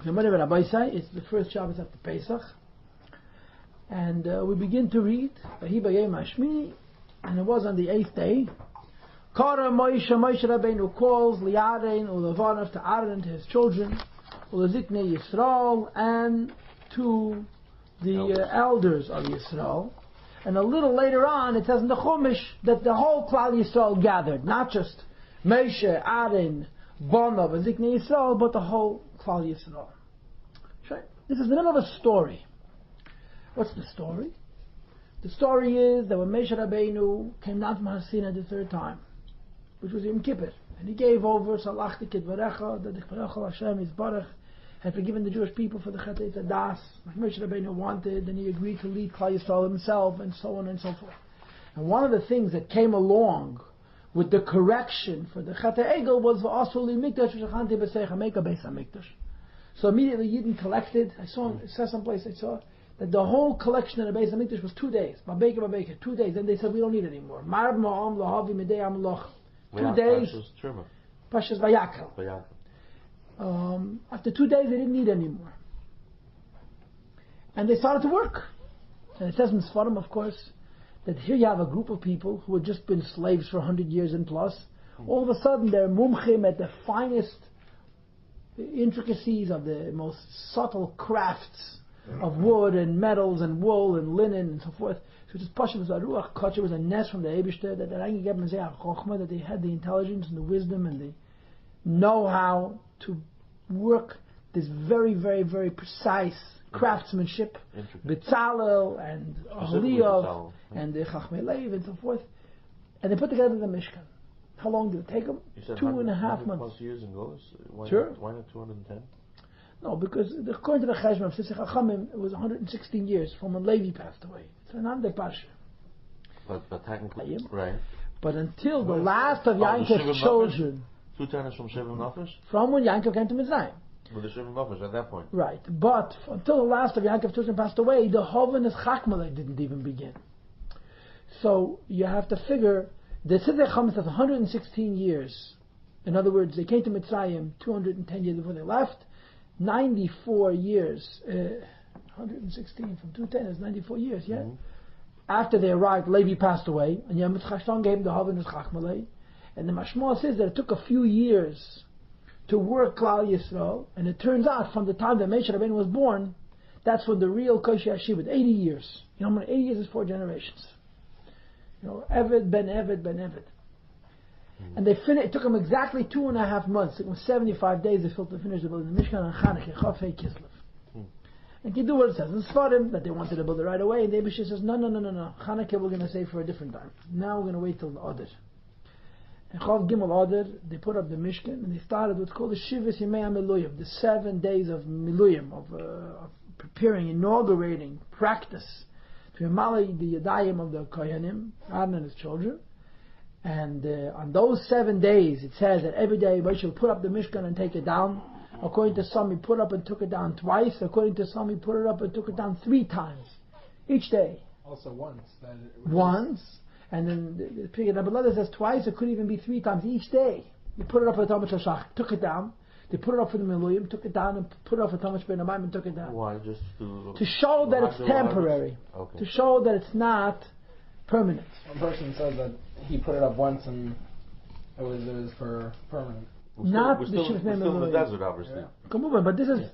It's the first Shabbos after Pesach. And we begin to read, and it was on the 8th day. Moshe Rabbeinu calls Li'arein U'Levanav to Aaron and to his children, U'Leziknei Yisrael, and to the elders of Yisrael. And a little later on, it says in the Chumash that the whole Klal Yisrael gathered, not just Moshe, Aaron, Bonav, and Ziknei Yisrael, but the whole Klal Yisrael. This is the middle of a story. What's the story? The story is that when Moshe Rabbeinu came down from Har Sinai the third time, which was Yom Kippur, and he gave over Salachti Kidvarecha, that the Kvarechel Hashem Yisbarach had forgiven the Jewish people for the Chetei Tadas, like Moshe Rabbeinu wanted, and he agreed to lead Klal Yisrael himself, and so on and so forth. And one of the things that came along with the correction for the Chetei Egel was V'asuli Mikdash V'shachanti B'seicha, make a Beis HaMikdash. So immediately Yidden collected, it says someplace I saw, that the whole collection of the Beis HaMikdash was 2 days. Babeka, 2 days. Then they said, we don't need it anymore. Marb Ma'am Lahavi Midei Amloch. 2 days. Pashas Vayakel. After 2 days, they didn't need anymore. And they started to work. And it says in Sfarim, of course, that here you have a group of people who had just been slaves for 100 years and plus. All of a sudden, they're mumchim at the finest intricacies of the most subtle crafts of wood and metals and wool and linen and so forth. So just Pasha was a ruach kosher, was a nest from the Eibishter that they had the intelligence and the wisdom and the know-how to work this very, very, very precise craftsmanship, Betzalel and Ahliyav and the Chachmei Lev and so forth. And they put together the Mishkan. How long did it take them? 2.5 months. Plus years ago. Sure. Why not 210? No, because according to the Cheshbon of Sisei Chachamim, it was 116 years from when Levi passed away. It's another Parsha. But technically, right. But until the last of Yankov's children, 210 is from Shivim Nefesh? from when Yankov came to Mitzrayim. With the Shivim Nefesh at that point. Right. But until the last of Yankov's children passed away, the Hovinus Chakmaleh didn't even begin. So you have to figure, the Sisei Chachamim says 116 years. In other words, they came to Mitzrayim 210 years before they left. 94 years, 116 from 210 is 94 years, yeah? Mm-hmm. After they arrived, Levi passed away, and Yom Chashon gave him the Havinus Chachmalei. And the Mashmah says that it took a few years to work Klal Yisrael, and it turns out from the time that Moshe Rabbeinu was born, that's when the real Koshi Hashivut, 80 years. 80 years is 4 generations. Eved ben Eved ben Eved. And it took them exactly 2.5 months. It took them 75 days to finish the building the Mishkan on Chanukah, Chafei Kislev. And Kiddu what it says in Sfarim, that they wanted to build it right away, and the Eibishter says, no. Chanukah we're going to save for a different time. Now we're going to wait till the Adar. And Chav Gimel Adar, they put up the Mishkan, and they started what's called the Shivas Yemei HaMiluyim, the 7 days of Miluyim, of preparing, inaugurating, practice, to Yamali the Yadayim of the Kohanim, Aaron and his children. And on those 7 days, it says that every day Moshe will put up the Mishkan and take it down. According to some, he put up and took it down twice. According to some, he put it up and took it down 3 times each day. Also once. Once. And then the Pirish says twice. It could even be 3 times each day. He put it up for the Talmud Shashach, took it down. They put it up for the Miluyim, took it down, and put it up for Talmud Shbein Amayim and took it down. Why? Just to show that it's temporary. Okay. To show that it's not permanent. One person says that he put it up once and it was for permanent. We're still in the desert, obviously. Yeah. But this is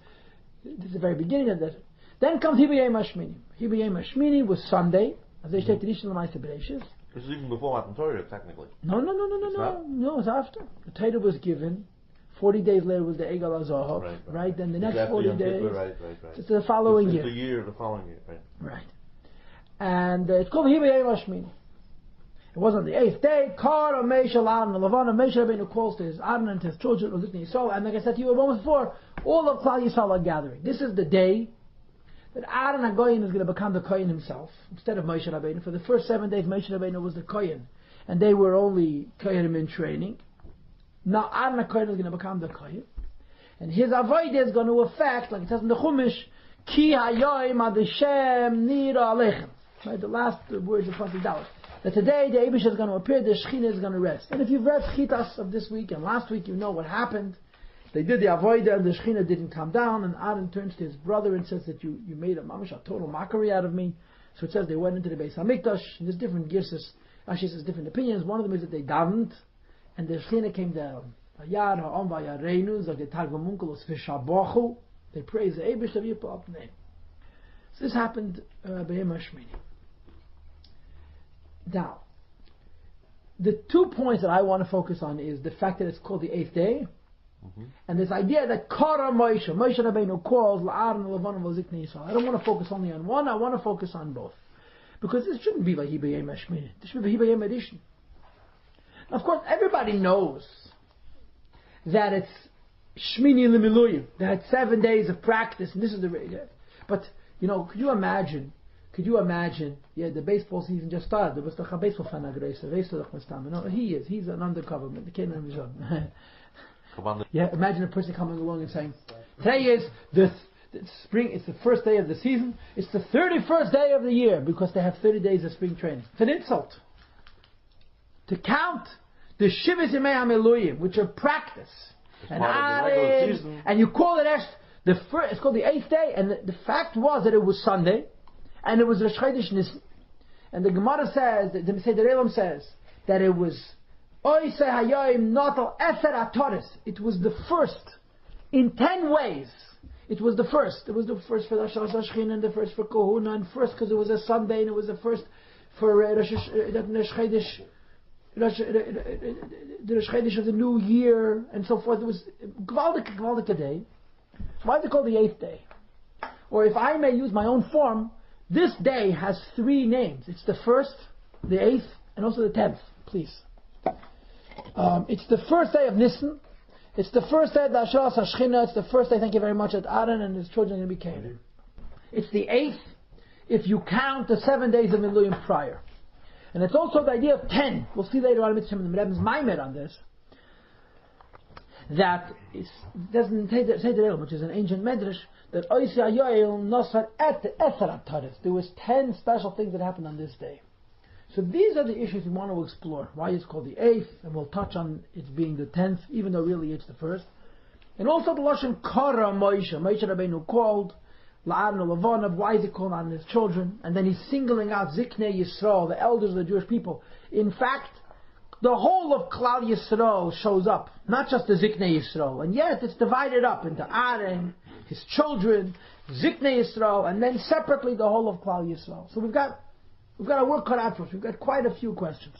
the very beginning of the desert. Then comes Hibiyei Mashmini. Hibiyei Mashmini was Sunday, as they say traditional Ma'aseh Bereishis. This is even before Matan Torah, technically. No, it's after. The Torah was given. 40 days later was the Egel HaZahav, right? Then the next 40 days, right. It's the following year. The following year, Right. And it's called Hibiyei Mashmini. It was on the 8th day. Kar Moshe Aaron Levana. Moshe Rabbeinu calls to his Aaron and to his children of Yisrael. And like I said to you a moment before, all of Klal Yisrael are gathering. This is the day that Aaron HaGoyin is going to become the Kohen himself instead of Moshe Rabbeinu. For the first 7 days, Moshe Rabbeinu was the Kohen, and they were only Kohenim in training. Now Aaron HaKohen is going to become the Kohen, and his avodah is going to affect, like it says in the Chumash, Ki Hayoim Ad Hashem Nira Aleichem. Right, the last words of Pasuk Dalet. That today the Eibush is going to appear, the Shechina is going to rest. And if you've read Chitas of this week and last week, you know what happened. They did the avodah, and the Shekhinah didn't come down, and Aaron turns to his brother and says that you made a mamash, a total mockery out of me. So it says they went into the Beis HaMikdash, and there's different girsas. Actually, says different opinions. One of them is that they davened, and the Shekhinah came down. They praise the Eibush of Yipal name. So this happened B'Yom Shmini. Now, the 2 points that I want to focus on is the fact that it's called the 8th day, and this idea that Kara Moshe Rabbeinu calls La'aron Levon V'Ziknei Yisrael. I don't want to focus only on one, I want to focus on both. Because this shouldn't be V'hi B'Yom Shmini. This should be V'hi B'Yom Adishon. Of course, everybody knows that it's Shmini L'Miluyim, that 7 days of practice, and this is the... But, could you imagine, the baseball season just started. There was the baseball fan he's an undercover. Imagine a person coming along and saying, today is the spring, it's the first day of the season, it's the 31st day of the year, because they have 30 days of spring training. It's an insult. To count the Shivas Yemei HaMiluyim, which are practice, and you call it it's called the 8th day, and the fact was that it was Sunday, and it was Rosh Chodesh Nisan, and the Gemara says, the Seder Elam says, that it was Oisei Hayoim Notal Eser HaToris. It was the first in 10 ways. It was the first. It was the first for Rosh Hashanah, and the first for Kohuna, and first because it was a Sunday, and it was the first for Rosh Chodesh. The Rosh Chodesh of the new year, and so forth. It was Gvaldik day. Why is it called the 8th day? Or if I may use my own form, this day has 3 names. It's the 1st, the 8th, and also the 10th. Please. It's the first day of Nisan. It's the first day of the Asheras HaShechina. It's the first day, thank you very much, that Aaron and his children are going to be Canaan. It's the 8th if you count the 7 days of Miluyim prior. And it's also the idea of 10. We'll see later on in the Rebbe's Maimed on this. That it doesn't say the Elam, which is an ancient medrash, that Oisei Hayoim Nosar Et Eser HaToris. There was 10 special things that happened on this day. So these are the issues we want to explore. Why it's called the 8th, and we'll touch on it being the 10th, even though really it's the 1st. And also the Lashon Kara Moshe. Moshe Rabbeinu called La'aron Levon. Why is he called on his children? And then he's singling out Ziknei Yisrael, the elders of the Jewish people. In fact, the whole of Klal Yisrael shows up, not just the Ziknei Yisrael. And yet it's divided up into Aaron, his children, Ziknei Yisrael, and then separately the whole of Klal Yisrael. So we've got our work cut out for us. We've got quite a few questions.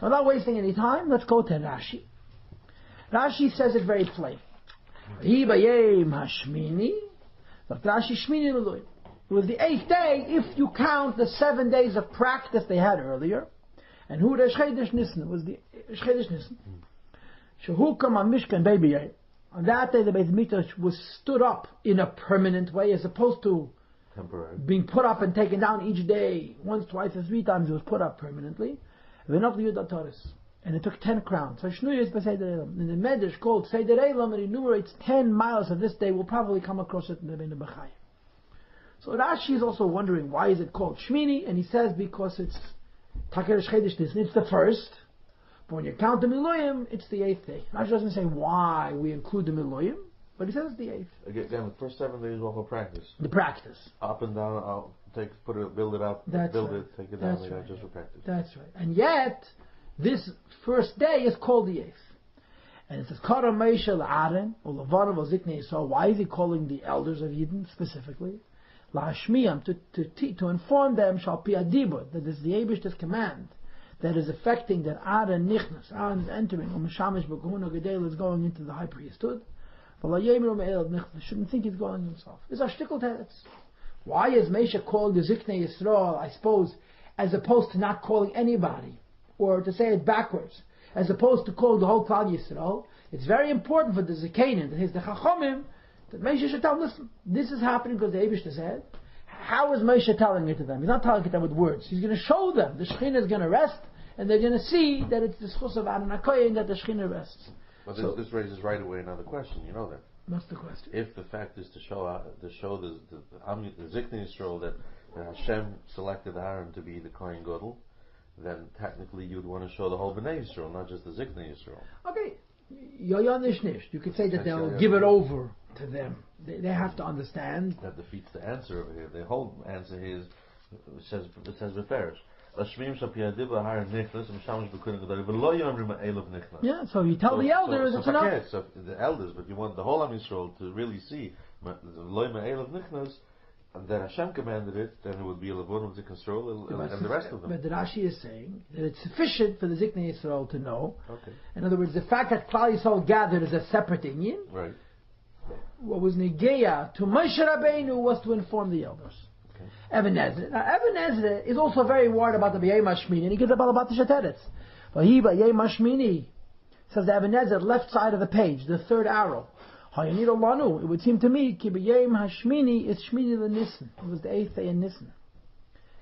And without wasting any time, let's go to Rashi. Rashi says it very plain. It was the 8th day if you count the 7 days of practice they had earlier. And who Rosh Chodesh Nisan was the Rosh Chodesh Nisan. Shehukam HaMishkan Beibiyeh. On that day the Beit HaMikdash was stood up in a permanent way, as opposed to temporary, being put up and taken down each day, once, twice, or 3 times. It was put up permanently. And it took 10 crowns. So Shnuyah is by Seder Elam. In the Medrash called Seder Elam, it enumerates 10 miles of this day. We'll probably come across it in the Beit Bachai. So Rashi is also wondering, why is it called Shmini? And he says because it's Rosh Chodesh Nisan, it's the 1st. But when you count the Miluyim, it's the 8th day. Rashi doesn't say why we include the Miluyim, but he says it's the 8th. Again, the first 7 days are for practice. The practice. Up and down, build it up, build it, take it down, right. Just for practice. That's right. And yet, this first day is called the 8th. And it says, Kara Moshe La'aron, or Levon V'Ziknei Yisrael. Why is he calling the elders of Yidden specifically? La'ashmiyam, to inform them, Shal Pi Adibur, that this is the Eibishter's command that is affecting that Aaron Nichnas, Aaron is entering, or Meshamish B'Kohuna Gedel is going into the high priesthood. Shouldn't think he's going himself. These are shtickle teretz. Why is Moshe called the Ziknei Yisrael, I suppose, as opposed to not calling anybody? Or to say it backwards, as opposed to call the whole Klal Yisrael? It's very important for the Zikanin, that is the Chachomim, that Moshe should tell them, listen, this is happening because the Eibishter said. How is Moshe telling it to them? He's not telling it to them with words. He's going to show them. The Shekhinah is going to rest, and they're going to see that it's the Schus of Aaron HaKohen that the Shekhinah rests. But this raises right away another question. You know that. What's the question? If the fact is to show the Ziknei Yisrael that Hashem selected Aaron to be the Kohen Gadol, then technically you'd want to show the whole Bnei Yisrael, not just the Ziknei Yisrael. Okay, You could say that they'll give it over to them. They have to understand. That defeats the answer over here. The whole answer here is, it says Beferish. Yeah, so you tell the elders, it's enough. So the elders, but you want the whole Am Yisrael to really see and that Hashem commanded it, then it would be a Levon of the Control and the rest of them. But the Rashi is saying that it's sufficient for the Ziknei Yisrael to know. Okay. In other words, the fact that Klal Yisrael gathered is a separate Inyan. Right. What was Negeya to Moshe Rabbeinu was to inform the elders. Okay. Even Ezra. Now, Even Ezra is also very worried about the B'yei Mashmini, and he gives about the Sheteretz. But he, B'yei Mashmini, says the Even Ezra, left side of the page, the third arrow. It would seem to me, Ki B'yei Hashmini is Shmini l'Nissen. It was the 8th day in Nissen.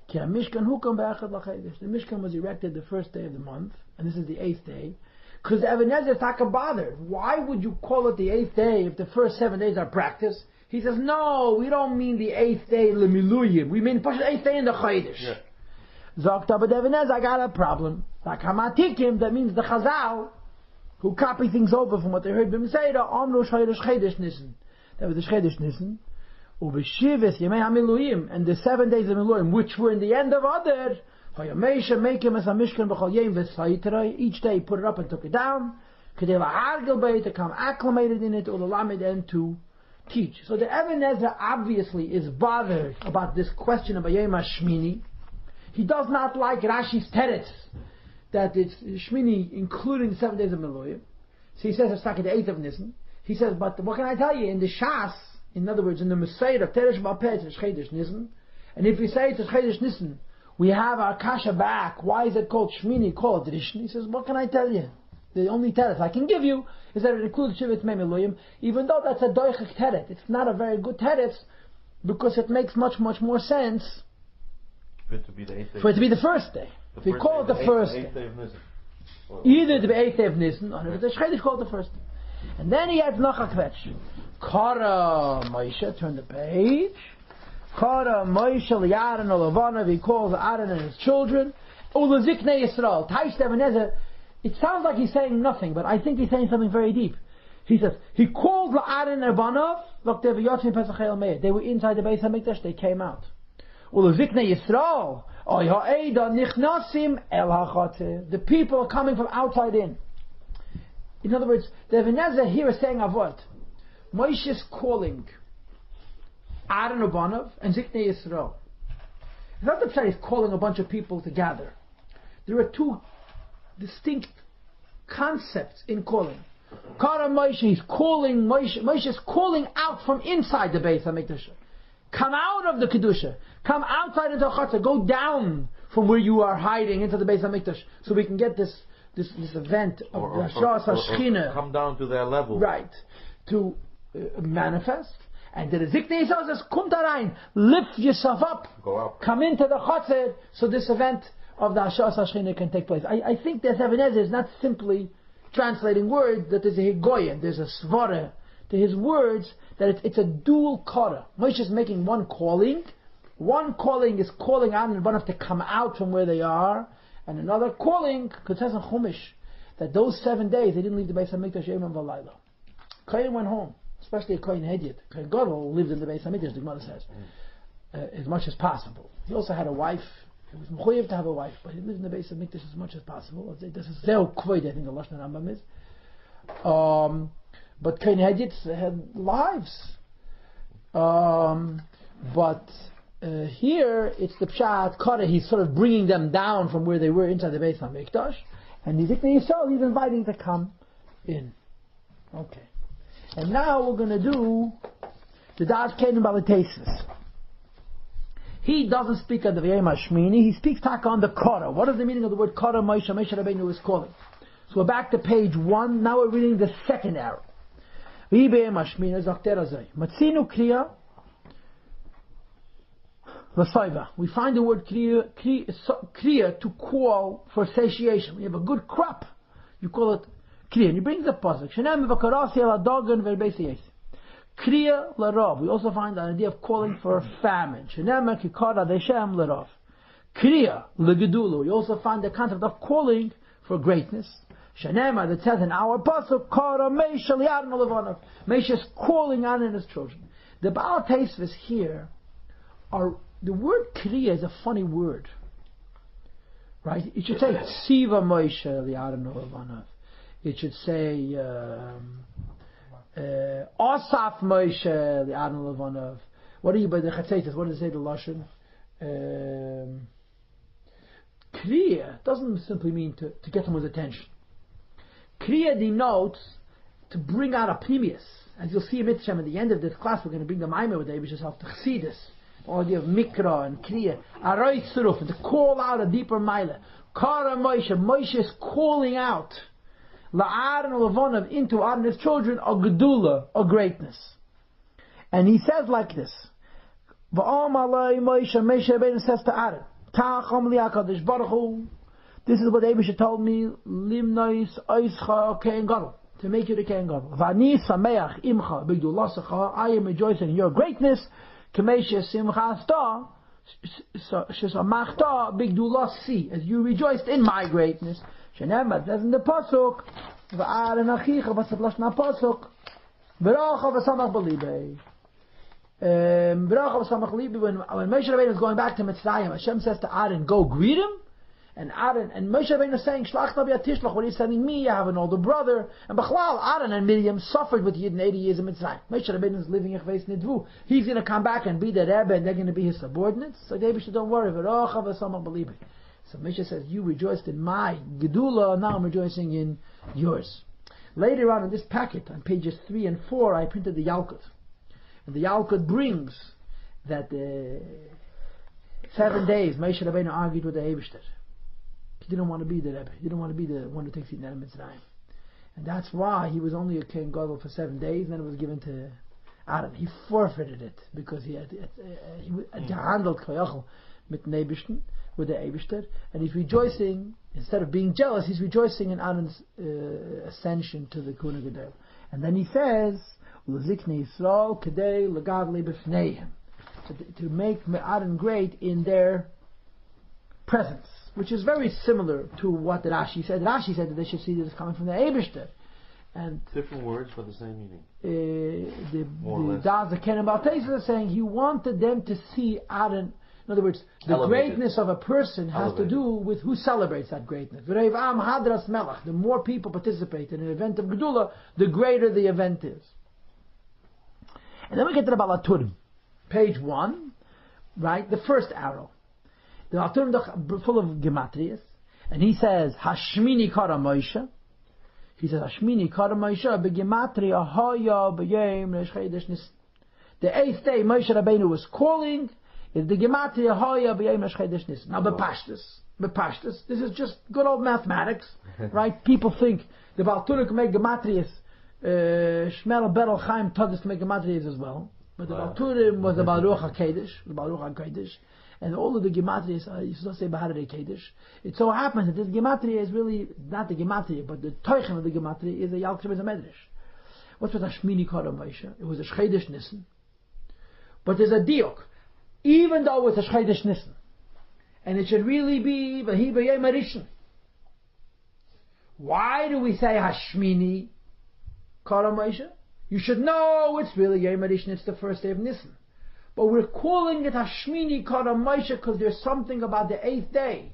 Ki HaMishkan Hukam B'echad l'Chedesh. The Mishkan was erected the first day of the month, and this is the 8th day. Because Even Ezra is taka bothered. Why would you call it the 8th day if the first 7 days are practice? He says, no, we don't mean the 8th day l'Miluyim. We mean the 8th day in the Chedesh. Zogt aber Even Ezra, I got a problem. Like Hamatikim, that means the Chazal, who copy things over from what they heard b'Mseira, Amru Shayrish Chedesh Nissen. That was the Chedesh Nissen. Ubeshivith Yemei HaMiluyim, and the 7 days of Miluyim, which were in the end of Adar, Hayamesha make him as a Mishkan B'chol Yem V'Sayitrai. Each day he put it up and took it down. Kedei La'argel Beit, to come acclimated in it, or L'lamed, and to teach. So the Even Ezra obviously is bothered about this question of B'yei Shmini. He does not like Rashi's teretz, that it's Shmini including the 7 days of Miluyim. So he says it's like the 8th of Nisan. He says, but what can I tell you? In the Shas, in other words, in the Messiah of Teresh Ba'peh, it's Chedesh Nisan. And if we say it's Chedesh Nisan, we have our kasha back. Why is it called Shmini? Call it Rishon. He says, what can I tell you? The only teretz I can give you is that it includes Shivat Mei Miluyim, even though that's a doichik teretz. It's not a very good teretz, because it makes much, much more sense for it to be the 8th day. For it to be the first day. If we call it the first day. Either the 8th day of Nisan, or if it's Chedesh, call it the first day. And then he adds noch a kvetch. Kara Moshe, turn the page. Kara Moshe li'Aaron olavanav, he calls Aaron and his children. Ulaziknei Yisrael. Taish Even Ezra. It sounds like he's saying nothing, but I think he's saying something very deep. He says, he called Aaron and Banav, look, they were inside the Beis HaMikdash, they came out. Ulaziknei Yisrael. The people are coming from outside in. In other words, the Even Ezra here is saying Avot. Moshe is calling Aaron Ubanov and Ziknei Yisrael. It's not that he's calling a bunch of people to gather. There are two distinct concepts in calling. Kara Moshe, he's calling Moshe is calling out from inside the Beis HaMikdash. Come out of the Kedusha. Come outside into Chatzah. Go down from where you are hiding into the Beis HaMikdash, so we can get this event of Hashras HaShechina. Come down to their level. Right. To manifest. And the Ziknei Yisrael says, Kum rein, lift yourself up. Go up. Come into the Chatzah, so this event of the Hashras HaShechina can take place. I think that Even Ezra is not simply translating words, that there's a Higoyen, there's a Svara to his words, that it's a dual kara. Moshe is making one calling. One calling is calling Aaron and Banav to come out from where they are, and another calling, because it says in Chumash, that those 7 days they didn't leave the Beis HaMikdash Yom V'Layla. Kohen went home, especially a Kohen Hediot. Kohen Gadol lived in the Beis HaMikdash, the Gemara says, as much as possible. He also had a wife. He was mechuyev to have a wife, but he lived in the Beis HaMikdash as much as possible. This is Zeu Kvod, I think the Lashon Rambam is. But Kohen Hediots had lives. But here it's the Pshat Kara. He's sort of bringing them down from where they were inside the Beis HaMikdash, and he's inviting to come in. Okay, and now we're going to do the Das Kenim Balitesis. He doesn't speak on the B'yei Shmini. He speaks on the Kara. What is the meaning of the word Kara? Moshe Rabbeinu is calling. So we're back to page 1. Now we're reading the second arrow. Matzinu kriya l'sayva. We find the word kriya to call for satiation. When you have a good crop, you call it kriya. And he brings the Possuk. Kriya l'rav. We also find the idea of calling for famine. Kriya l'gedulu. We also find the concept of calling for greatness. Shenema, that says in our Pasuk, Kara Moshe li'Aaron u'Levanav. Moshe is calling Aaron and his children. The Baal Teisves here are, the word Kriya is a funny word. Right? It should say Tziva Moshe li'Aaron u'Levanav. It should say Asaf Moshe li'Aaron u'Levanav. What do you by the Chatzaitis? What does it say the Lashon? Kriya doesn't simply mean to get someone's attention. Kriya denotes to bring out a pnimius. As you'll see in Mitzvah at the end of this class, we're going to bring the Maimah with Eibush yourself to Chassidus. The idea of Mikra and Kriya. Aroy Suruf, and to call out a deeper Maila. Kara Moshe, Moshe is calling out La'Aaron u'Levanav into Aaron and his children, a Gedula, a greatness. And he says like this. V'am alay Moshe, Moshe Rabbeinu says to Aaron, Ta'acham li HaKadosh Baruch Hu, this is what Eibush told me, Limnois Oischa Kein Gadol, to make you the Kein Gadol. V'ani Sameach Imcha B'Gdulasecha, I am rejoicing in your greatness, K'meishe Simchasta, Shesamachta B'Gdulasi, as you rejoiced in my greatness. Shenemar, says in the Pasuk, V'Aaron Achicha, V'Sat Lashna Pasuk, V'Racha V'Samach B'Libei. When Moshe Rabbeinu is going back to Mitzrayim, Hashem says to Aaron, go greet him. And Moshe Rabbeinu is saying, Shlach Nabi Atishlach, what are you sending me? I have an older brother. And Bechlal, Aaron and Miriam suffered with Yidden 80 years in Mitzrayim. Moshe Rabbeinu is living Echveis Nidvu. He's going to come back and be the Rebbe, and they're going to be his subordinates. So David said, don't worry. So Moshe says, you rejoiced in my Gedula, now I'm rejoicing in yours. Later on in this packet, on pages 3 and 4, I printed the Yalkut. And the Yalkut brings that 7 days Moshe Rabbeinu argued with the Eibishter. He didn't want to be the Rebbe. He didn't want to be the one who takes the Neder Mitzrayim. And that's why he was only a King Gadol for 7 days, and then it was given to Aaron. He forfeited it because he handled Koyachel with the Eibishter, and he's rejoicing, instead of being jealous, he's rejoicing in Aaron's ascension to the Kuna Gedel. And then he says, to make Aaron great in their presence, which is very similar to what Rashi said. Rashi said that they should see this coming from the Eibishter. And different words but the same meaning. The Daz the Ken Baal Teisves is saying he wanted them to see Aaron. In other words, the greatness of a person has to do with who celebrates that greatness. The more people participate in an event of Gedula, the greater the event is. And then we get to the Balaturim, page 1, right? The first arrow. The Balaturim full of gematrias, and he says Hashmini Kara Moshe. He says Hashmini Kara Moshe begematria Haya b'Yom Resh Nis. The 8th day Moshe Rabbeinu was calling. Is the gematria Haya b'Yom Resh Nis. Now bepashtus. This is just good old mathematics, right? People think the Balaturim can make gematrias. Shmel Berel Chaim taught us to make gematrias as well, but the Balturim was the Baruch HaKadosh, and all of the gematrias you should not say Bahadei Kadosh. It so happens that this gematria is really not the gematria, but the Teuchen of the gematria is a Yalkut Medrash. What was Hashmini Kara Moshe? It was a Shchedesh Nissen, but there's a diuk. Even though it's a Shchedesh Nissen, and it should really be Vahi B'Yom Harishon. Why do we say Hashmini Kara Moshe? You should know it's really Yom Harishon, it's the first day of Nisan. But we're calling it Hashmini Kara Moshe because there's something about the 8th day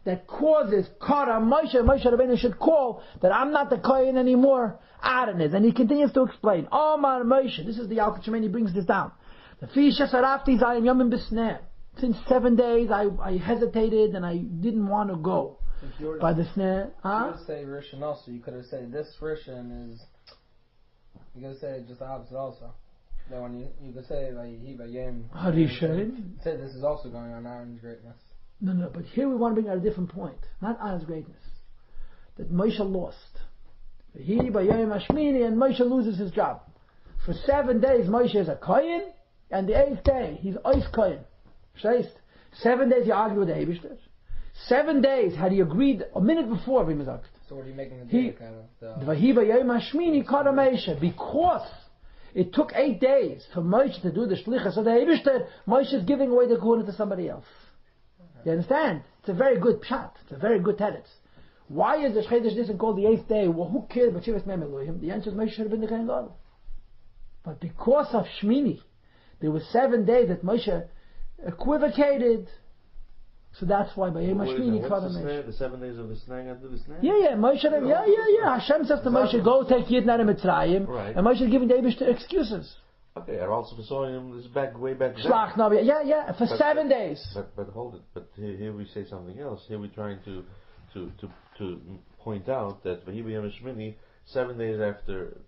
that causes Kara Moshe. Moshe Rabbeinu should call that I'm not the Kohen anymore, Aaron is. And he continues to explain, Omar Moshe, this is the Yalkut Shmini brings this down. The Fisha Sarafti Zayim Yomim B'Sneh. Since 7 days I hesitated and I didn't want to go. By the Sneh. You could say Rishon also. You could have said this Rishon is. You could say just the opposite also. That when you could say like he Yom Harishon. Say this is also going on Aaron's greatness. No, but here we want to bring out a different point. Not Aaron's greatness. That Moshe lost. He Yom Hashmini, and Moshe loses his job. For 7 days Moshe is a Kohen, and the 8th day he's Ois Kohen. 7 days he argued with the Eibishter. 7 days had he agreed a minute before Vimazakt. So what are you making the day kind of? Because it took 8 days for Moshe to do the shlichus of the Eibishter, Moshe is giving away the Kohuna to somebody else. You understand? It's a very good pshat. It's a very good teretz. Why is the Chedesh Nisan called the 8th day? Well, who cared about Shivas Mem Elohim? The answer is Moshe should have been the Kohen Gadol. But because of Shmini, there were 7 days that Moshe equivocated. So that's why by Yom Shmini Kvadam. The 7 days of the Snag and the Snag? Yeah, Moshe. Yeah. Hashem says to Moshe, go take Yidden out of Mitzrayim, right. and Moshe is giving David excuses. Okay, and also for saw him this way back then. Shlach, no, yeah, for 7 days. But hold it. But here we say something else. Here we're trying to point out that Vahi B'Yom Shmini, 7 days after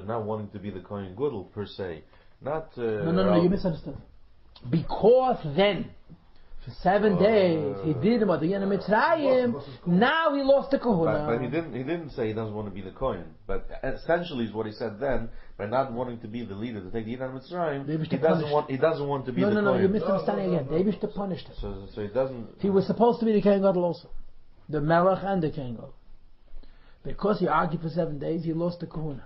not wanting to be the Kohen Gadol per se, not. No, you misunderstood. Because then, for 7 days, he did what the Yom Mitzrayim. Now he lost the Kohuna. But he didn't say he doesn't want to be the Kohen. But essentially, is what he said then. By not wanting to be the leader to take the Yidden Mitzrayim, he doesn't want to be the Kohen. No, you're misunderstanding again. David punished him. So he doesn't. He was supposed to be the Kohen Gadol also, the Melech and the Kohen Gadol. Because he argued for 7 days, he lost the Kohuna.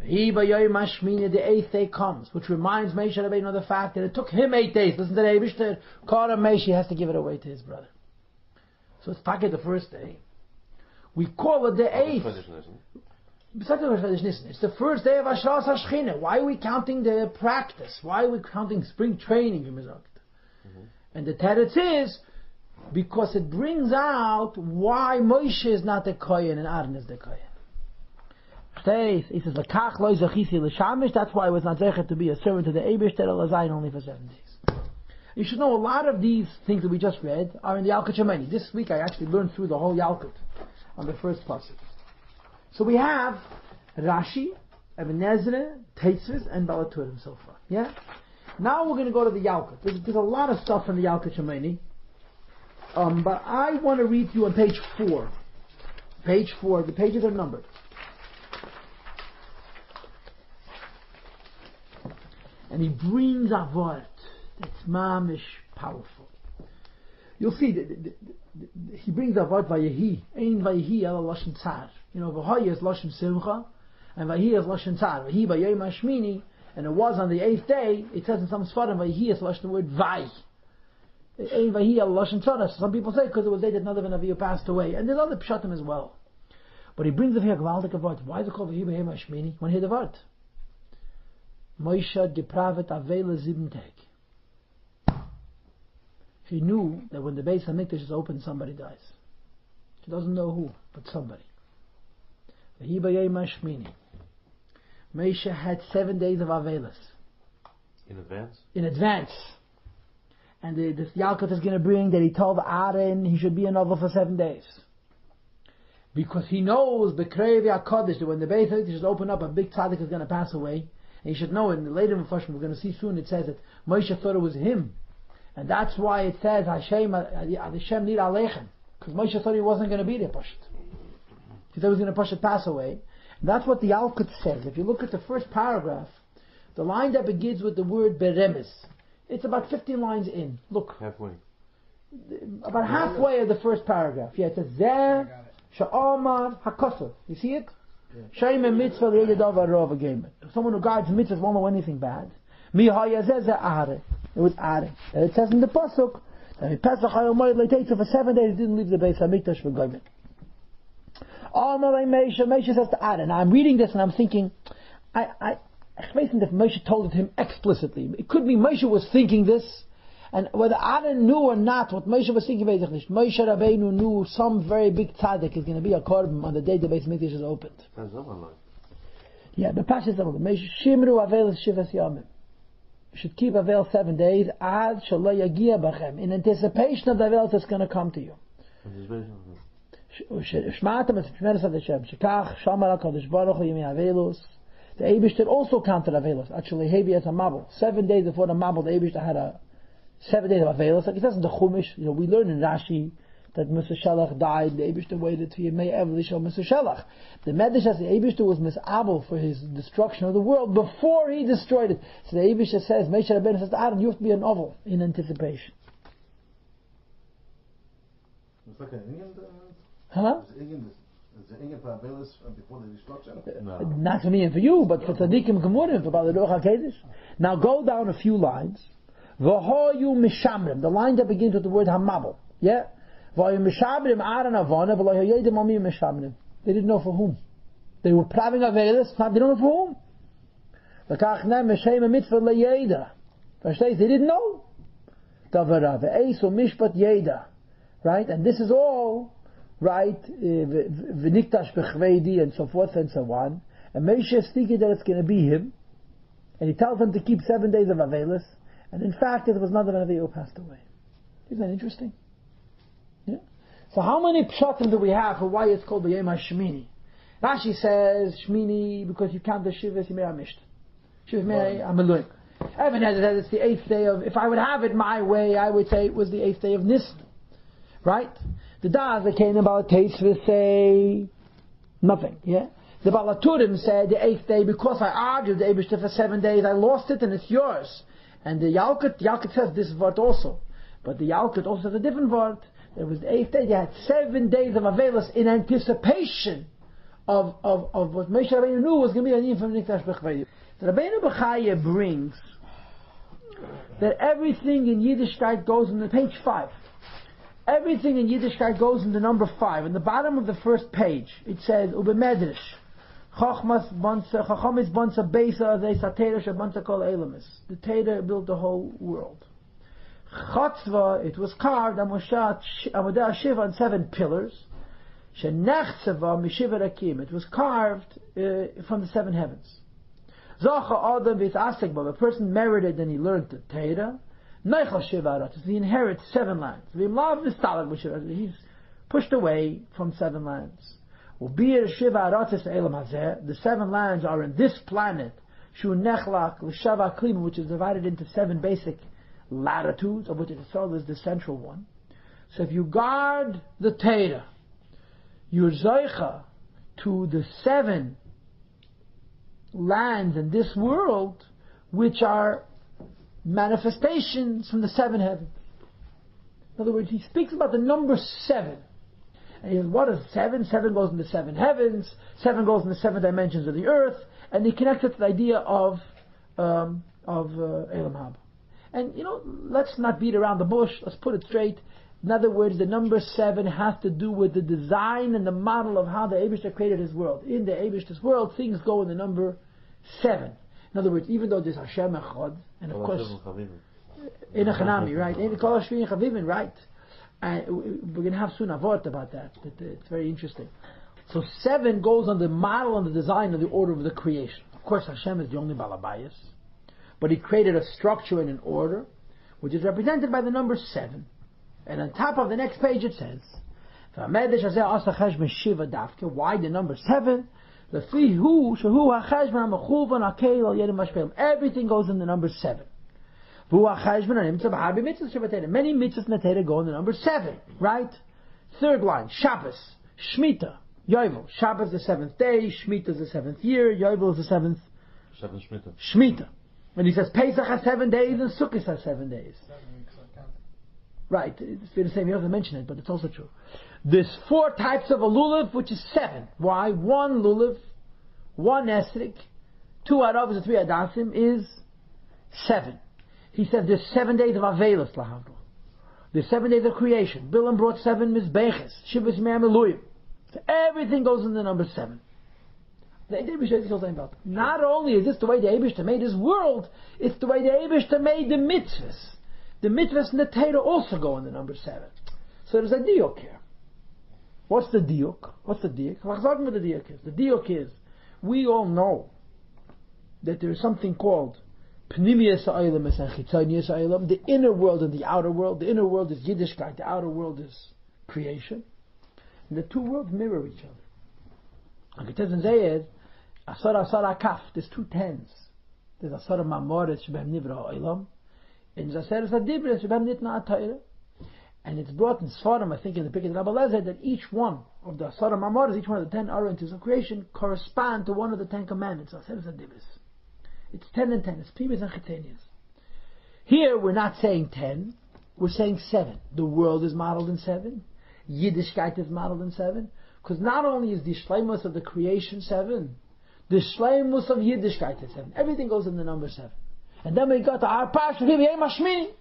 He by Yom Hashmini, the 8th day comes, which reminds Moshe Rabbeinu of the fact that it took him 8 days. Listen to the Eibishter, Kara Moshe has to give it away to his brother. So it's Taka the first day. We call it the 8th. It's the first day of Ashras HaShechina. Why are we counting the practice? Why are we counting spring training? And the teretz is because it brings out why Moshe is not the Kohen and Aaron is the Kohen. He says, that's why I was not zeichet to be a servant to the Eibush Terel Azayin only for 7 days. You should know a lot of these things that we just read are in the Yalkut Shemini. This week I actually learned through the whole Yalkut on the first Possuk. So we have Rashi, Ibn Ezra, Teitzvus, and Balaturim so far. Yeah? Now we're going to go to the Yalkut. There's a lot of stuff in the Yalkut Shemini. But I want to read to you on page 4. Page 4, the pages are numbered. And he brings a word that's mamish powerful. You'll see, he brings a word Vayehi. Ein Vayehi el Lashon Tzar. Vayehi is Lashon Simcha, and Vayehi is Lashon Tzar. Vayehi by Yom Hashmini, and it was on the 8th day, it says in some Sfarim, Vayehi is Lashon the word Vay. Ein Vayehi el Lashon Tzar. Some people say because it was the day that Nadav and Avihu passed away. And there's other Pshatim as well. But he brings it here, Gvaldik word. Why is it called Vayehi by Yom Hashmini? When he hear the word. Moshe gepravet avela 7 Tag. He knew that when the Beis Hamikdash is open, somebody dies. He doesn't know who, but somebody. Vahi b'yom hashmini. Moshe had 7 days of avelas. In advance. And this Yalkut is going to bring that he told Aaron he should be an Oval for 7 days. Because he knows B'krei v'Hakadosh that when the Beis Hamikdash is open up, a big tzaddik is going to pass away. And you should know, in the later Mepharshim, we're going to see soon, it says that Moshe thought it was him. And that's why it says, Hashem nir aleichem. Because Moshe thought he wasn't going to be there, Pashat. He thought he was going to Pashat pass away. And that's what the Yalkut says. If you look at the first paragraph, the line that begins with the word beremes, it's about 15 lines in. Look. Halfway. About halfway of the first paragraph. Yeah, it says, Zeh sha'omar hakosov. You see it? Shayim and mitzvah le'yedav arov again. Someone who guards mitzvahs won't know anything bad. Mi hayazeh Aaron. It was Aaron. And it says in the Pasuk that he Pesach hayomoyed le'teitzu for 7 days. He didn't leave the Beis Hamikdash for Goyim. Moshe says to Aaron. Now I'm reading this and I'm thinking, I think if Moshe told it to him explicitly. It could be Moshe was thinking this, and whether Aaron knew or not what Moshe was thinking, Moshe Rabbeinu knew some very big tzaddik is going to be a korban on the day the Beis Hamikdash is opened. Yeah, the Pasha says, Moshe Shimru Avel Shivas Yamim. You should keep Avel 7 days, Ad Shalai Yagia Bachem, in anticipation of the Avel that's going to come to you. Shmatam es Shmeres Ad Hashem, Shekach Shamar HaKadosh Baruch Hu Yemi Avelus. The Eibishter also counted Avelus. Actually, Hebi as a Mabel. 7 days before the Mabel, the Eibishter had a 7 days of Avelos. Like it says in the Chumash, we learn in Rashi that Mr. Shelach died, the Eibishter waited till Yemei Evli Shel Mr. Shelach. The Medrash says the Eibishter was misabel for his destruction of the world before he destroyed it. So the Eibishter says, Moshe Rabbeinu says to Aaron, you have to be a novel in anticipation. It's like an Indian. Huh? Is the Indian for Avelos before the destruction? No. Not for me and for you, but for Tzadikim Gemurim, for Baalei Ruach HaKodesh. Now go down a few lines. V'hoyu mishamrim, the line that begins with the word hamabel. Yeah? They didn't know for whom. They were praving avelis, they don't know for whom. They didn't know. Right? And this is all, right, and so forth and so on. And Moshe is thinking that it's going to be him. And he tells them to keep 7 days of avelis. And in fact, it was not the Navi who passed away. Isn't that interesting? Yeah. So how many pshatim do we have for why it's called the Yom HaShmini? Rashi says Shmini because you count the Shivas Yimei HaMishta. Shivas Yimei HaMeluim. Evan has it it's the 8th day of. If I would have it my way, I would say it was the 8th day of Nisan, right? The Daz that came about Teisva say nothing. Yeah. The Balaturim said the 8th day because I argued the Eibishter for 7 days. I lost it and it's yours. And the Yalkut says this word also, but the Yalkut also has a different word. It was the 8th day. They had 7 days of Avelis in anticipation of what Moshe Rabbeinu knew was going to be an from Nikdash Bechvayim. The Rabbeinu Bechaya brings that everything in Yiddishkeit goes in the page 5. Everything in Yiddishkeit goes in the number 5. In the bottom of the first page, it says Ube Medrash. Chachmas Bansa Beisa Satera Shabansa Kol Elamis. The Teda built the whole world. Chatzva, it was carved Amodah Shiva on 7 pillars. Shenechtzeva Mishiva Rakim. It was carved from the 7 heavens. Zacha Adam Vis Asekba. A person merited and he learned the Teda. Neichel Shiva Aratis. He inherits 7 lands. He's pushed away from 7 lands. The 7 lands are in this planet, which is divided into 7 basic latitudes, of which Israel is the central one. So if you guard the Teda, you're Zoicha to the 7 lands in this world, which are manifestations from the 7 heavens. In other words, he speaks about the number 7. And he says, what is 7? 7 goes in the 7 heavens, 7 goes in the 7 dimensions of the earth, and he connects it to the idea of Elam Haba. And let's not beat around the bush, let's put it straight. In other words, the number 7 has to do with the design and the model of how the Eibishter created his world. In the Eibishter's world, things go in the number 7. In other words, even though there's Hashem Echad, and of course, in a Chanami, right? In the Kol HaShvini Chavivin, right? And we're going to have soon a word about that. It's very interesting. So 7 goes on the model and the design of the order of the creation. Of course, Hashem is the only Balabayas, but He created a structure and an order, which is represented by the number 7. And on top of the next page it says, why the number 7? Everything goes in the number 7. Many mitzvahs in the Torah go in the number 7, right? Third line, Shabbos, Shemitah, Yovel. Shabbos is the 7th day, Shemitah is the 7th year, Yovel is the 7th Shemitah. And he says Pesach has 7 days and Sukkot has 7 days. Right, it's the same, he doesn't mention it, but it's also true. There's 4 types of a lulav, which is 7. Why? 1 lulav, 1 esrik, 2 aravos and 3 adasim is 7. He says there's 7 days of Avelis lahavdol. There's 7 days of creation. Bilam brought 7 mizbeches, Shivas Me'ameluyim. So everything goes in the number 7. The Eibishter is talking about. Not only is this the way the Eibishter made his world, it's the way the Eibishter made the mitzvahs. The mitzvahs in the Torah also go in the number 7. So there's a diuk here. What's the diuk? What the diuk is? The diuk is, we all know that there is something called Pnimiyas Ha'olam and Chitzoniyas Ha'olam, the inner world and the outer world. The inner world is Yiddishkeit, the outer world is creation. And the 2 worlds mirror each other. Like it says in Zayed, Asara Akaf, there's 2 tens. There's Asara Mamoret Shebem Nivra Ha'olam, and Zaseres Adibres Shebem Nitna Atayra. And it's brought in Sfarim, I think in the Pikket Rabbi Lezer, that each one of the Asara Mamoret, each one of the 10 orientals of creation, correspond to one of the 10 commandments, Zaseres Adibres. It's 10 and 10. It's Pimis and Chitzenias. Here we're not saying 10. We're saying 7. The world is modeled in 7. Yiddishkeit is modeled in 7. Because not only is the shleimus of the creation 7, the shleimus of Yiddishkeit is 7. Everything goes in the number 7. And then we got to our Parsha Shmini.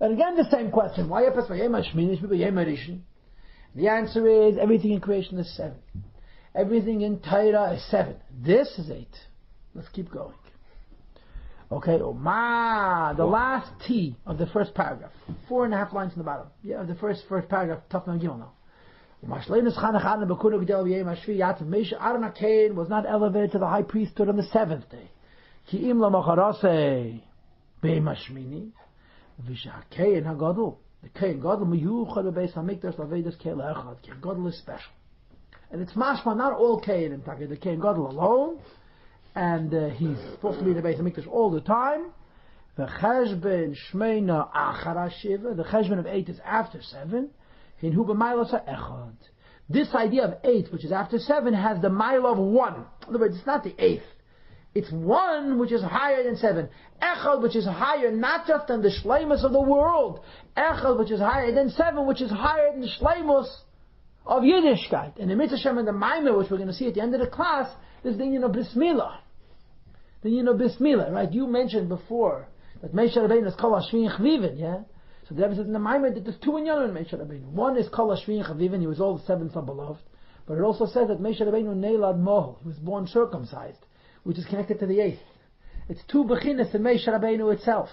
And again, the same question. Why Epas Vayema Shmini Shmi Vayema Rishon? The answer is everything in creation is 7. Everything in Torah is 7. This is 8. Let's keep going. Okay, the last T of the first paragraph. 4.5 lines in the bottom. Yeah, the first paragraph, tough man Gimel now. Aaron was not elevated to the high priesthood on the 7th day. The Kain Gadol is special. And it's mashma, not all Kainim, the Kain Gadol alone, and he's supposed to be in the Beis HaMikdash all the time. The Cheshbon Shmeina Achara Shiva, the Cheshbon of 8 is after 7. This idea of 8, which is after 7, has the mile of 1. In other words, it's not the 8th. It's 1 which is higher than 7. Echad, which is higher not just than the shleimus of the world. Echad, which is higher than 7, which is higher than the shleimus of Yiddishkeit. And the Mitzvah Shem and the Maimah, which we're going to see at the end of the class, is the union of Bris Milah. The union of Bris Milah, right? You mentioned before that Moshe Rabbeinu is Kol HaShvin Chvivin, yeah? So the Rebbe says in the Maimah that there's 2 inyanim in Moshe Rabbeinu. One is Kol HaShvin Chvivin, he was all the 7th of beloved. But it also says that Moshe Rabbeinu Neilad Mohel, he was born circumcised, which is connected to the 8th. It's 2 bechinas in Moshe Rabbeinu itself.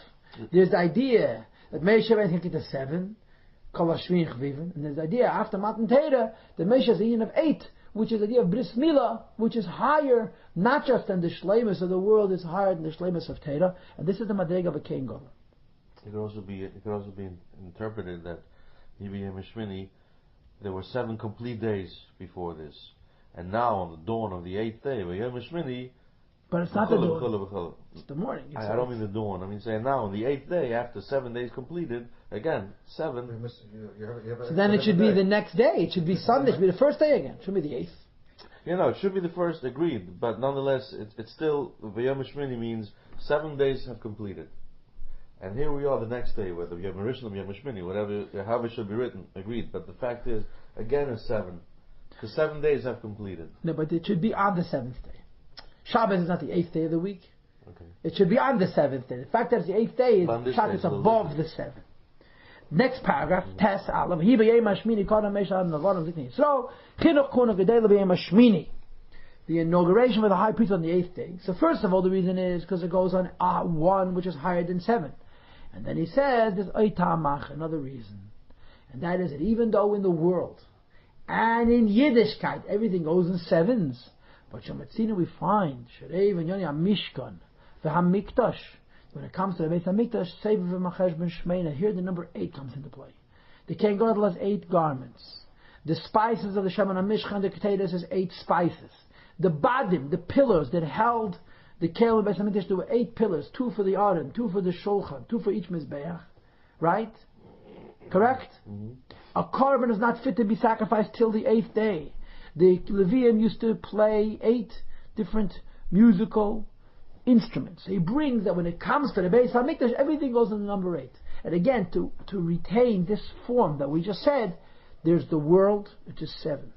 There's the idea that Moshe Rabbeinu is connected to 7, Kol HaShvin Chvivin, and there's the idea after Matan Torah that Moshe is the union of 8, which is the idea of Bris Milah, which is higher, not just than the shleimus of the world, is higher than the shleimus of Torah, and this is the madrega of a Kain Gadol. It could also be interpreted that Yibiyam Shmini, there were 7 complete days before this, and now on the dawn of the 8th day, Yibiyam Shmini. But it's not the dawn. It's the morning. I don't mean the dawn. I mean saying now on the 8th day, after 7 days completed, again 7. So then it should be the next day. It should be Sunday. It should be the first day again. It should be the 8th. It should be the first. Agreed, but nonetheless, it's still Vayom Shmini means 7 days have completed. And here we are the next day, whether we have Rishon or Yom Shmini, whatever, however it should be written, agreed. But the fact is, again, it's 7. Because 7 days have completed. No, but it should be on the 7th day. Shabbos is not the 8th day of the week. Okay. It should be on the 7th day. The fact that it's the 8th day is Shabbos is above the 7th. Next paragraph, Tes Aleph. Hi b'yom hashmini kodem Moshe Rabbeinu navarim ziknei Yisrael chinuch kuna gedei b'yom hashmini. The inauguration of the high priest on the 8th day. So first of all, the reason is because it goes on 1, which is higher than 7. And then he says there's oitamach, another reason. And that is that even though in the world and in Yiddishkeit everything goes in 7s, but Shematzina we find Sherei v'nyoni HaMishkan v'HaMikdash. When it comes to the Beis HaMikdash, Sefer v'Machesh ben Shmeina, here the number 8 comes into play. The Kain Gadol has 8 garments. The spices of the Sheman HaMishkan, the Keteiros, is 8 spices. The Badim, the pillars that held the Keil of Beis HaMikdash, there were 8 pillars, 2 for the Aron, 2 for the Shulchan, 2 for each Mizbeach. Right? Correct? Mm-hmm. A korban is not fit to be sacrificed till the 8th day. The Levium used to play 8 different musical instruments. So he brings that when it comes to the Beis HaMikdash, everything goes in the number 8. And again, to retain this form that we just said, there's the world, which is 7.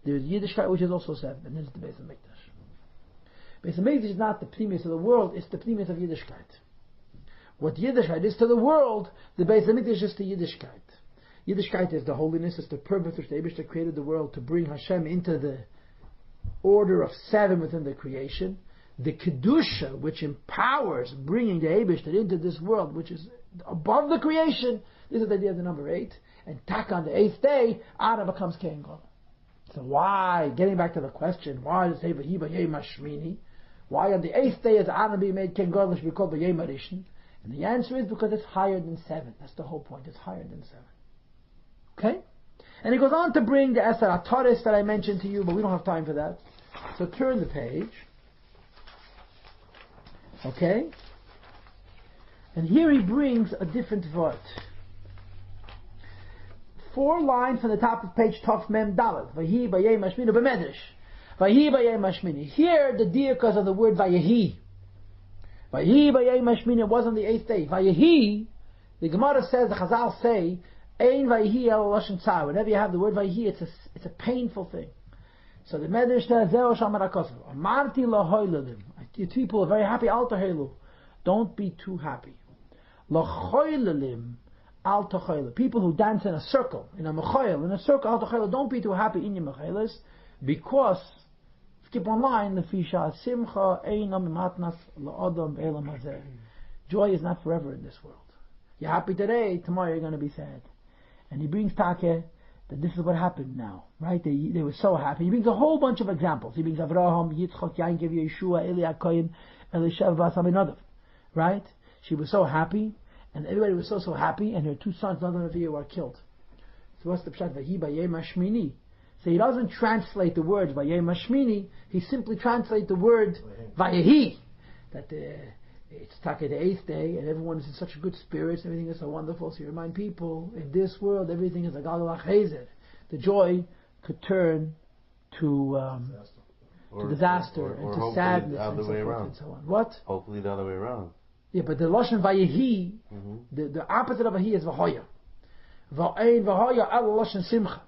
There's Yiddishkeit, which is also 7. And there's the Beis HaMikdash. Beis HaMikdash is not the primus of the world, it's the primus of Yiddishkeit. What Yiddishkeit is to the world, the Beis HaMikdash is to Yiddishkeit. Yiddishkeit is the holiness, it's the purpose which the Eibishter created the world to bring Hashem into the order of 7 within the creation. The Kedusha, which empowers bringing the Eibishter into this world, which is above the creation, this is the idea of the number 8. And tak on the 8th day, Adam becomes Kain Gadol. So why, getting back to the question, why does it say V'hi b'yom hashmini? Why on the 8th day is Adam being made Kain Gadol, should be called b'yom harishon? And the answer is because it's higher than 7. That's the whole point, it's higher than 7. Okay? And he goes on to bring the Eser HaToros that I mentioned to you, but we don't have time for that. So turn the page. Okay? And here he brings a different vort. 4 lines from the top of page Tov Mem Daled. V'hi b'yom hashmini b'medrash. V'hi b'yom hashmini. Here the diakas of the word Vayehi. V'hi b'yom hashmini, it was on the 8th day. Vayehi, the Gemara says, the Chazal say, Ein Vayehi el lashon tzar. Whenever you have the word Vayehi, it's a painful thing. So the Medrash says, Zeo shamar hakosov. Amarti lahoylelim. You people are very happy. Al tahelu. Don't be too happy. Lahoylelim al tochayla. People who dance in a circle, in a mechayel, in a circle al tochayla. Don't be too happy in your mechayelas, because skip one line. Lefisha simcha einam matnas laadam be'elam hazeh. Joy is not forever in this world. You're happy today, tomorrow you're going to be sad. And he brings Take that this is what happened now, right? They were so happy. He brings a whole bunch of examples. He brings Avraham, Yitzchak, Yaakov, Yeshua, Eli HaKohen, Elishav, Bas Aminadav, right? She was so happy, and everybody was so happy, and her two sons, Nadav and Avihu, were killed. So what's the pshat? Vahi Bayem Hashmini. So he doesn't translate the words Bayem Hashmini, he simply translates the word Vayehi. That it's Take the 8th day, and everyone is in such good spirits, everything is so wonderful. So you remind people, in this world, everything is a gadol hachezer. The joy could turn to disaster and to sadness and so forth and so on. What? Hopefully the other way around. Yeah, but the lashon vayehi, the opposite of vahi is vahoya. Va'ein vahoya al lashon simcha.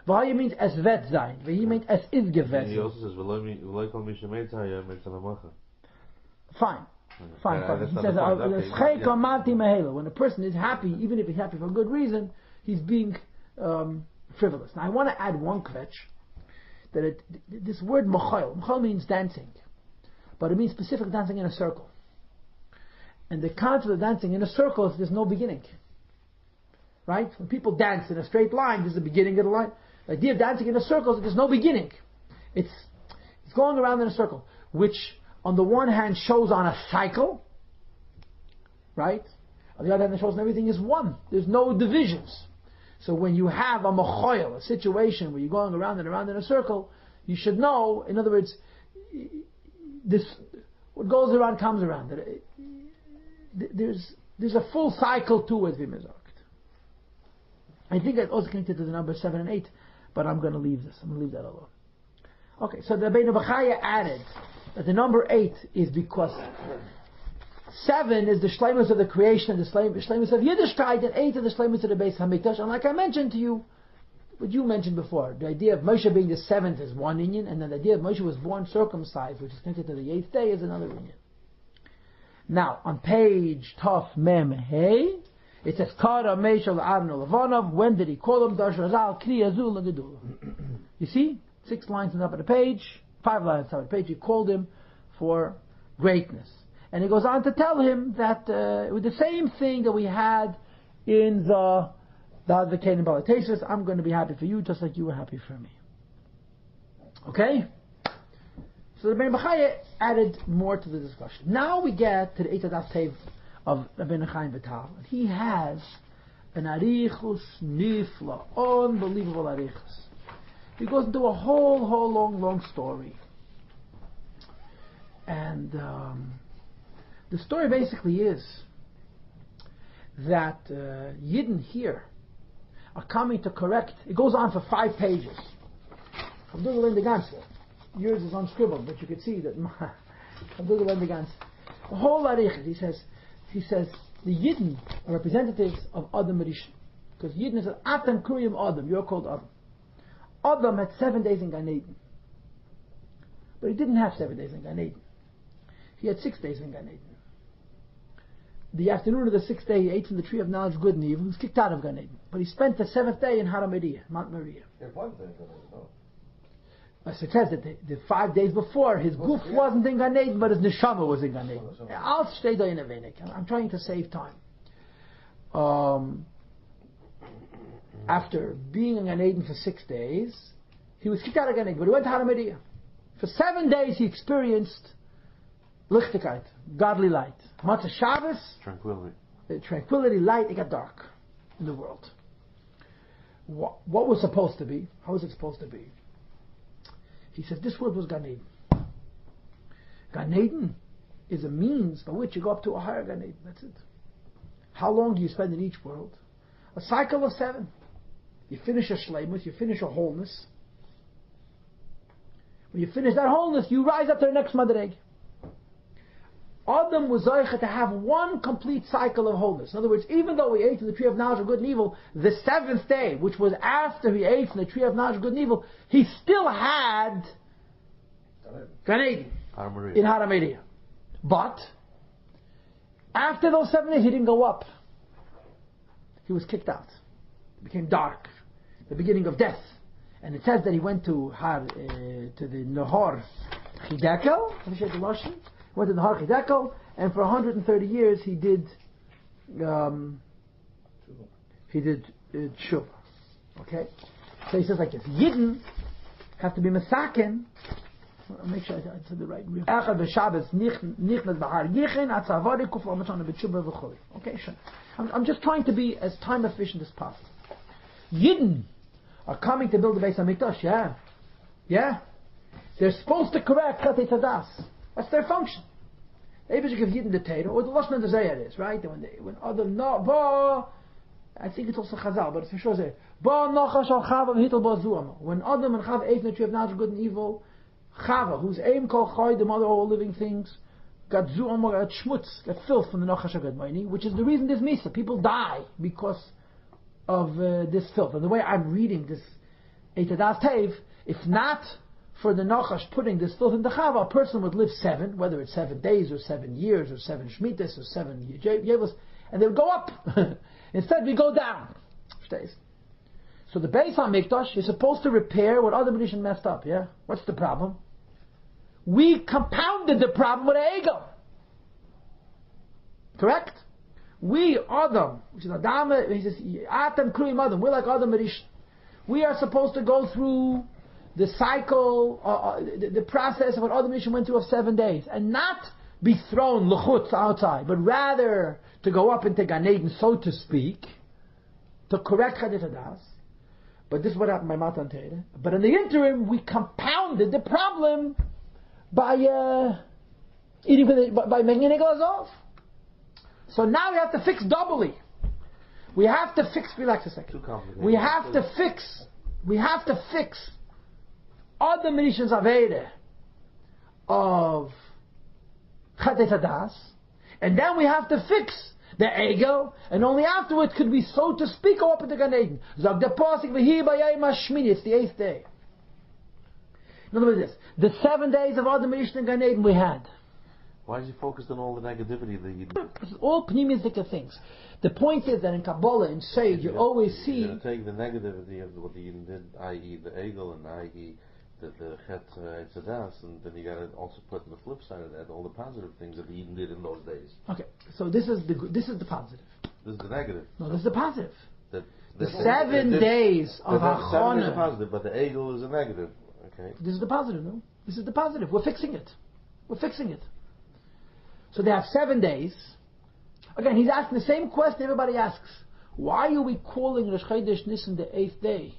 Vahoya means as vet zayin. Vahi means as is gevet. He also says, "V'lo kol mi shemetzaya metzalamacha." Fine. He says, when a person is happy, even if he's happy for a good reason, he's being frivolous. Now I want to add one kvetch, that this word mochel means dancing, but it means specific dancing in a circle. And the concept of dancing in a circle is there's no beginning. Right? When people dance in a straight line, there's a beginning of the line. The idea of dancing in a circle is there's no beginning. It's going around in a circle, which on the one hand shows on a cycle, right? On the other hand, it shows everything is one. There's no divisions. So when you have a mechoil, a situation where you're going around and around in a circle, you should know, in other words, this what goes around comes around. There's a full cycle to it, Vimizarkt. I think that's also connected to the number 7 and 8, but I'm going to leave this. I'm going to leave that alone. Okay, so the Bein Bachaya added that the number 8 is because 7 is the shleimus of the creation and the shleimus of Yiddishkeit, and 8 is the shleimus of the Beis Hamikdash. And like I mentioned to you, what you mentioned before, the idea of Moshe being the 7th is one inyan, and then the idea of Moshe was born circumcised, which is connected to the 8th day, is another inyan. Now, on page Taf Mem Hey, it says, Kara Meishal Arno Levanov, when did he call him? Dash Razal Kriya Zul Gedul. You see? 6 lines on top of the page, 5 lines on top of the page, he called him for greatness. And he goes on to tell him that with the same thing that we had in the Canaan Balatasis, I'm going to be happy for you just like you were happy for me. Okay? So the Ben Bachaya added more to the discussion. Now we get to the Eitzadas Tev of Rabbeinu Chaim Vital. He has an arichus nifla, unbelievable arichus. He goes into a whole long story. And the story basically is that Yidden here are coming to correct. It goes on for 5 pages. I'm doing the Gans. Yours is unscribbled, but you can see that I'm doing the Gans. The whole arichus, he says the Yidden are representatives of Adam Rishon, because Yidden is an Atam Kuriyim Adam. You're called Adam. Adam had 7 days in Gan Eden. But he didn't have 7 days in Gan Eden. He had 6 days in Gan Eden. The afternoon of the 6th day, he ate from the tree of knowledge, good and evil. He was kicked out of Gan Eden. But he spent the 7th day in Har Moriah, Mount Moriah. As it says that the 5 days before, his goof wasn't in Gan Eden, but his neshama was in Gan Eden. I'll stay there in a minute. I'm trying to save time. After being in Gan Eden for 6 days, he was kicked out of Gan Eden, but he went to Har Moriah. For 7 days he experienced lichtigkeit, godly light. Matzah Shabbos, tranquility, light. It got dark in the world. What was supposed to be? How was it supposed to be? He says this world was Gan Eden. Gan Eden is a means by which you go up to a higher Gan Eden. That's it. How long do you spend in each world? A cycle of 7. You finish a shleimus, you finish a wholeness. When you finish that wholeness, you rise up to the next madreg. Adam was zoicha to have one complete cycle of wholeness. In other words, even though he ate from the tree of knowledge of good and evil, the 7th day, which was after he ate from the tree of knowledge of good and evil, he still had Gan Eden in Har Moriah. But after those 7 days, he didn't go up. he was kicked out. It became dark, the beginning of death. And it says that he went to the Nahor Chidekel, went to the Nahor Chidekel, and for 130 years he did tshuva. Okay? So he says like this, Yidden have to be mesaken. I'll make sure I said the right. Okay, sure. I'm just trying to be as time efficient as possible. Yidden are coming to build the Beis HaMikdash, yeah. They're supposed to correct Chatei Tadas. That's their function. Maybe you give Yidden the Torah, or the Lashon of the Zayar is, right? When other I think it's also Chazal, but it's for sure Zayar. When Adam and Chava ate the tree of knowledge of good and evil, Chava, whose aim called Choy, the mother of all living things, got schmutz, got filth from the Nachash HaGadmoni, which is the reason there's Misa. People die because of this filth. And the way I'm reading this Eitadas Tev, if not for the Nachash putting this filth in the Chava, a person would live 7, whether it's 7 days or 7 years or 7 Shmitas or 7 Yevos, and they would go up. Instead we go down. So the Beis HaMikdash is supposed to repair what other Rishon messed up, yeah? What's the problem? We compounded the problem with an ego. Correct? We, Adam, which is Adam, he says, Atam Kruyim Adam, we're like Adam Rishon. We are supposed to go through the cycle, the process of what Adam Rishon went through of 7 days, and not be thrown l'chutz outside, but rather to go up into Gan Eden, so to speak, to correct Chatei Tadas. But this is what happened by Matan Torah. But in the interim, we compounded the problem by making an off. So now we have to fix doubly. We have to fix. Relax a second. We have to fix other Rishon's Aveda of Chatei Tadas, and then we have to fix the ego, and only afterwards could we, so to speak, go up into Gan Eden. Zog the Pasuk v'hi b'yayim hashmini. It's the 8th day. In other words, this: the 7 days of Adam Rishon and Gan Eden we had. Why is he focused on all the negativity that you do? All pneumistic things. The point is that in Kabbalah, in Sage, you always see. You're going to take the negativity of what the Yidden did, i.e. the ego, and i.e. the Chet Tzadas, and then you got to also put on the flip side of that all the positive things that the Yidden did in those days. Okay, so this is the positive. This is the negative. No, this is the positive. The 7 days of Achana. 7 is a positive, but the ego is a negative. Okay. This is the positive, no? This is the positive. We're fixing it. So they have 7 days. Again, he's asking the same question everybody asks. Why are we calling Rosh Chodesh Nisan the 8th day?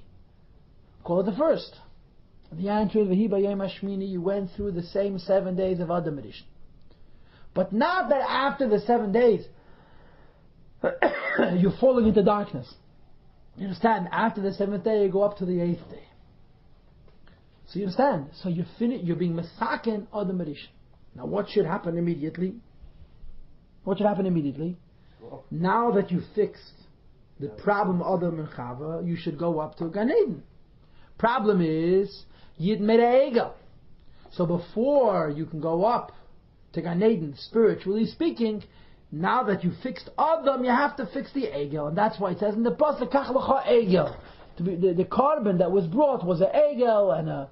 Call it the 1st. The answer is, V'hi b'yayim hashmini, you went through the same 7 days of Adam Rishon. But not that after the 7 days, you're falling into darkness. You understand? After the 7th day, you go up to the 8th day. So you understand? So you're being mesaken Adam Rishon. Now what should happen immediately? Now that you fixed the problem of Adam and Chava, you should go up to Gan Eden. Problem is, Yid made an ego. So before you can go up to Gan Eden, spiritually speaking, now that you fixed Adam, you have to fix the ego. And that's why it says in the Pasuk, Kach l'cha egel. The carbon that was brought was an egel, and a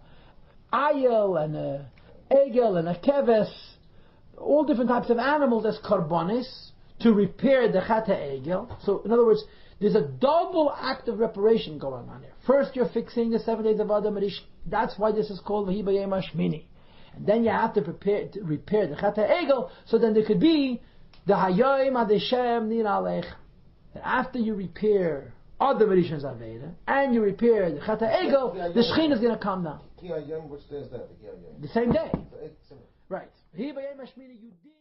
ayel, and a egel, and a keves, all different types of animals as karbonis, to repair the chata egel. So in other words, there's a double act of reparation going on here. First, you're fixing the 7 days of Adam Rishon. That's why this is called V'hi b'yayim hashmini. And then you have to repair the chata egel, so then there could be the hayayim adeshem nin alech. And after you repair Adam Rishon's aveda and you repair the chata egel, the Shekhinah is going to come down. Which day is that? The same day. Right. V'hi b'yayim hashmini, you did.